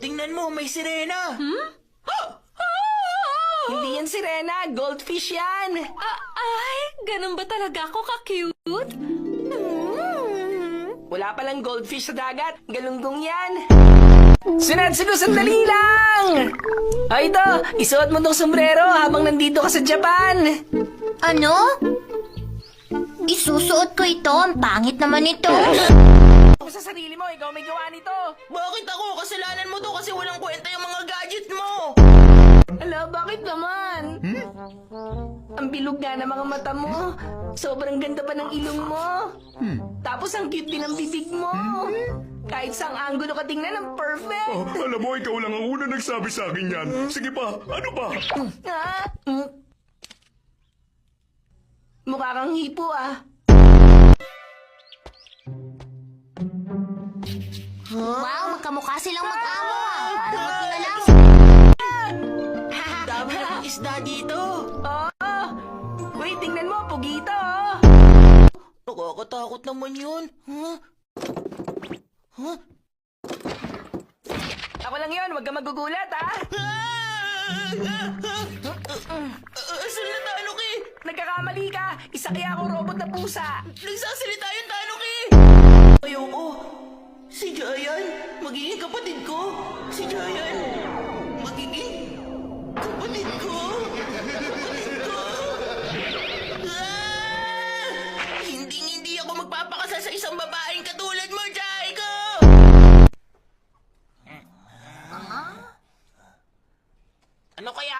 Tingnan mo, may sirena. Hindi yan sirena, goldfish yan. Ay, ganun ba talaga ako ka-cute? Wala palang goldfish sa dagat, galunggong yan. Sunod, sandali lang! O ito, isuot mo tong sombrero habang nandito ka sa Japan. Ano? Isusuot ko ito. Ang pangit naman ito. Ako sa sarili mo, ikaw may gawa nito. Bakit ako? Kasalanan mo to kasi walang kwenta yung mga gadget mo. Ala, bakit naman? Ang bilog nga ng mga mata mo. Sobrang ganda pa ng ilong mo. Tapos ang cute din ng bibig mo. Kahit saang anggulo ka tingnan, ang perfect. Alam mo, ikaw lang ang una nagsabi sa akin yan. Sige pa, ano pa? Ah, Mukha kang hipo ah. Wow, magkamukha silang mag-amo ah. Parang magkilala. Dami ng isda dito. Oo. Wait, tingnan mo, pugito oh. Nakakatakot naman yun. Ako lang yun, wag ka magugulat ah. Asan na Tanuki? Nagkakamali ka. Isa kaya ako robot na pusa. Nagsasalita yung Tanuki. Ayoko. Si Jayan, magiging kapatid ko. Si Jayan, magiging kapatid ko. Kapatid ko.